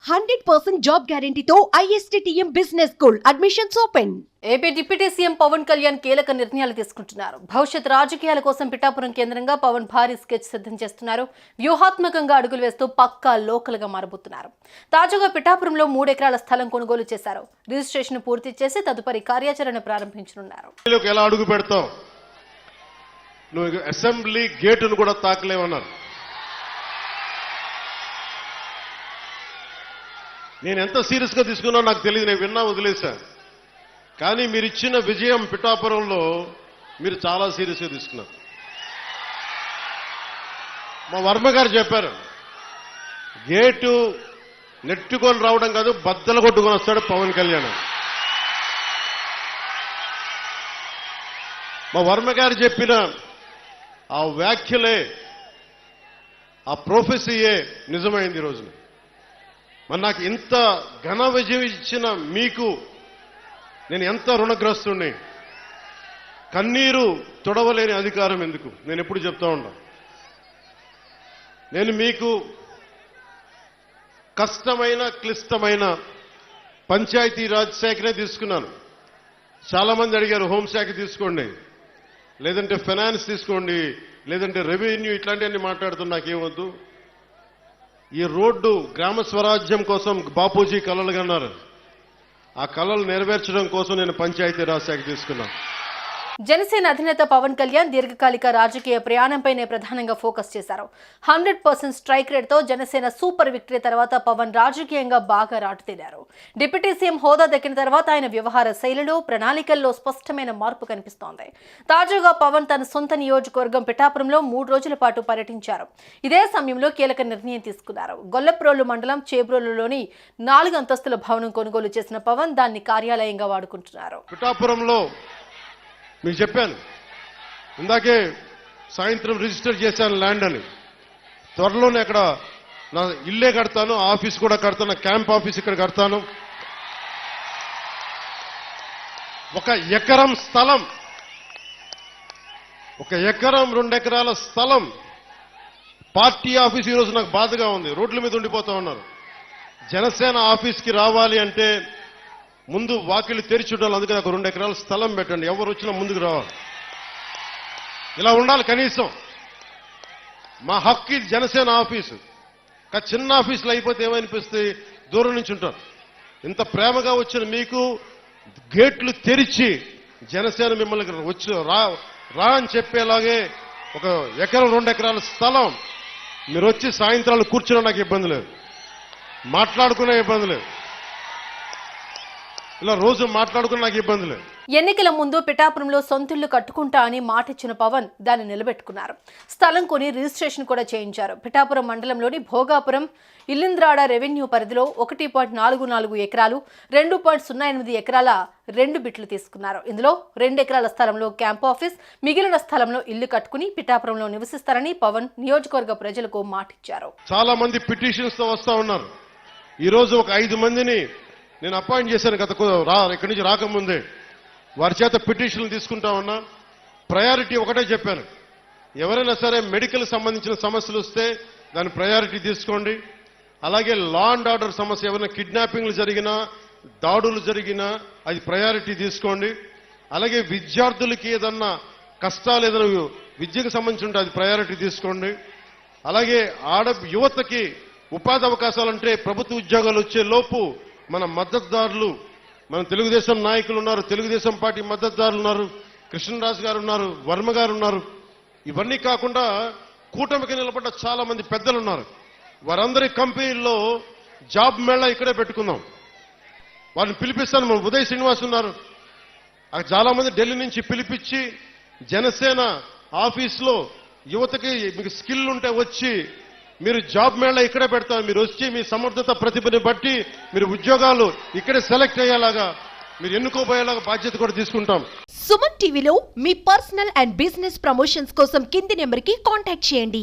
100% job గ్యారెంటీతో ISTTM business school admissions open. AP deputy CM Pawan Kalyan కీలక నిర్ణయాలు తీసుకుంటున్నారు. భవిష్యత్ రాజకీయాల కోసం పిఠాపురం కేంద్రంగా పవన్ భారీ స్కెచ్ సిద్ధం చేస్తున్నారు. వ్యూహాత్మకంగా అడుగులు వేస్తూ పక్కా లోకల్ గా మారబోతున్నారు. తాజాగా పిఠాపురంలో 3 ఎకరాల స్థలం కొనుగోలు చేశారు. రిజిస్ట్రేషన్ పూర్తి చేసి తదుపరి కార్యాచరణ ప్రారంభించనున్నారు. ఎలా అడుగు పెడతావు? నువ్వు అసెంబ్లీ గేటును కూడా తాకలేవన్నారు. నేను ఎంత సీరియస్ గా తీసుకున్నా నాకు తెలియదు, నేను విన్నా వదిలేశా. కానీ మీరు ఇచ్చిన విజయం పిఠాపురంలో మీరు చాలా సీరియస్ గా తీసుకున్నారు. మా వర్మ గారు చెప్పారు, గేటు నెట్టుకొని రావడం కాదు, బద్దలు కొట్టుకొని వస్తాడు పవన్ కళ్యాణ్. మా వర్మ గారు చెప్పిన ఆ వ్యాఖ్యలే, ఆ ప్రొఫెసీయే నిజమైంది ఈ రోజున. మరి నాకు ఇంత ఘన విజయం ఇచ్చిన మీకు నేను ఎంత రుణగ్రస్తుని. కన్నీరు తొడవలేని అధికారం ఎందుకు? నేను ఎప్పుడు చెప్తా ఉంటా. నేను మీకు కష్టమైన క్లిష్టమైన పంచాయతీరాజ్ శాఖనే తీసుకున్నాను. చాలా మంది అడిగారు, హోంశాఖ తీసుకోండి, లేదంటే ఫైనాన్స్ తీసుకోండి, లేదంటే రెవెన్యూ, ఇట్లాంటివన్నీ మాట్లాడుతున్నా. నాకేమొద్దు. ఈ రోడ్డు గ్రామ స్వరాజ్యం కోసం బాపూజీ కలలు కన్నారు. ఆ కలలు నెరవేర్చడం కోసం నేను పంచాయతీరాజ్ శాఖ తీసుకున్నాను. జనసేన అధినేత పవన్ కళ్యాణ్ దీర్ఘకాలిక రాజకీయ ప్రయాణంపైనే ప్రధానంగా ఫోకస్ చేశారు. 100% స్ట్రైక్ రేట్తో జనసేన సూపర్ విక్టరీ తర్వాత పవన్ రాజకీయంగా బాగా రాటుతేలారు. డిప్యూటీ సీఎం హోదా దక్కిన తర్వాత ఆయన వ్యవహార శైలిలో, ప్రణాళికల్లో స్పష్టమైన మార్పు కనిపిస్తోంది. తాజాగా పవన్ తన సొంత నియోజకవర్గం పిఠాపురంలో 3 రోజుల పాటు పర్యటించారు. ఇదే సమయంలో కీలక నిర్ణయం తీసుకున్నారు. గొల్లప్రోలు మండలం చేబ్రోలులోని 4 అంతస్తుల భవనం కొనుగోలు చేసిన పవన్ దాన్ని కార్యాలయంగా వాడుకుంటున్నారు. పిఠాపురంలో మీకు చెప్పాను ఇందాకే, సాయంత్రం రిజిస్టర్ చేశాను ల్యాండ్ అని. త్వరలోనే అక్కడ నా ఇల్లే కడతాను, ఆఫీస్ కూడా కడతాను, క్యాంప్ ఆఫీస్ ఇక్కడ కడతాను. 1 ఎకరం స్థలం, 1 ఎకరం 2 ఎకరాల స్థలం, పార్టీ ఆఫీస్. ఈరోజు నాకు బాధగా ఉంది, రోడ్ల మీద ఉండిపోతా ఉన్నారు. జనసేన ఆఫీస్కి రావాలి అంటే ముందు వాకిళ్ళు తెరిచి ఉండాలి. అందుకే నాకు 2 ఎకరాల స్థలం పెట్టండి, ఎవరు వచ్చినా ముందుకు రావాలి. ఇలా ఉండాలి కనీసం. మా హక్కు ఇది జనసేన ఆఫీసు. చిన్న ఆఫీసులు అయిపోతే ఏమనిపిస్తుంది, దూరం నుంచి ఉంటారు. ఇంత ప్రేమగా వచ్చిన మీకు గేట్లు తెరిచి జనసేన మిమ్మల్ని వచ్చి రా అని చెప్పేలాగే 1 ఎకరం 2 ఎకరాల స్థలం మీరు వచ్చి సాయంత్రాలు కూర్చున్నా నాకు ఇబ్బంది లేదు, మాట్లాడుకునే ఇబ్బంది లేదు, ఇలా రోజు మాట్లాడుకుని నాకు ఇబ్బంది లేదు. ఎన్నికల ముందు పిఠాపురంలో సొంతిల్లు కట్టుకుంటా అని మాటిచ్చిన పవన్ దాన్ని నిలబెట్టుకున్నారు. స్థలం కొని రిజిస్ట్రేషన్ కూడా చేయించారు. పిఠాపురం మండలంలోని భోగాపురం ఇల్లింద్రాడ రెవెన్యూ పరిధిలో 1.44 ఎకరాలు, 2.08 ఎకరాల 2 బిట్లు తీసుకున్నారు. ఇందులో 2 ఎకరాల స్థలంలో క్యాంప్ ఆఫీస్, మిగిలిన స్థలంలో ఇల్లు కట్టుకుని పిఠాపురంలో నివసిస్తారని పవన్ నియోజకవర్గ ప్రజలకు మాటిచ్చారు. చాలా మంది పిటిషన్స్ తో వస్తా ఉన్నారు. ఈ రోజు ఒక 5 మందిని నేను అపాయింట్ చేశాను. ఇక్కడి నుంచి రాకముందే వారి చేత పిటిషన్లు తీసుకుంటా ఉన్నా. ప్రయారిటీ ఒకటే చెప్పాను, ఎవరైనా సరే మెడికల్ సంబంధించిన సమస్యలు వస్తే దాని ప్రయారిటీ తీసుకోండి. అలాగే లా అండ్ ఆర్డర్ సమస్య, ఏమైనా కిడ్నాపింగ్లు జరిగినా, దాడులు జరిగినా అది ప్రయారిటీ తీసుకోండి. అలాగే విద్యార్థులకి ఏదన్నా కష్టాలు, ఏదైనా విద్యకు సంబంధించి ఉంటే అది ప్రయారిటీ తీసుకోండి. అలాగే యువతకి ఉపాధి అవకాశాలంటే ప్రభుత్వ ఉద్యోగాలు వచ్చే లోపు మన మద్దతుదారులు, మన తెలుగుదేశం నాయకులు ఉన్నారు, తెలుగుదేశం పార్టీ మద్దతుదారులు ఉన్నారు, కృష్ణరాజు గారు ఉన్నారు, వర్మ గారు ఉన్నారు. ఇవన్నీ కాకుండా కూటమికి నిలబడ్డ చాలా మంది పెద్దలు ఉన్నారు. వారందరి కంపెనీల్లో జాబ్ మేళా ఇక్కడే పెట్టుకుందాం. వారిని పిలిపిస్తాను. మన ఉదయ్ శ్రీనివాస్ ఉన్నారు, చాలా మంది ఢిల్లీ నుంచి పిలిపించి జనసేన ఆఫీస్లో యువతకి మీకు స్కిల్ ఉంటే వచ్చి మీరు జాబ్ మేళా ఇక్కడే పెడతారు. మీరు వచ్చి మీ సమర్థత ప్రతిభని బట్టి మీరు ఉద్యోగాలు ఇక్కడే సెలెక్ట్ అయ్యేలాగా, మీరు ఎన్నుకోబోయేలాగా బాధ్యత కూడా తీసుకుంటాం. సుమన్ టీవీలో మీ పర్సనల్ అండ్ బిజినెస్ ప్రమోషన్స్ కోసం కింది నెంబర్కి కాంటాక్ట్ చేయండి.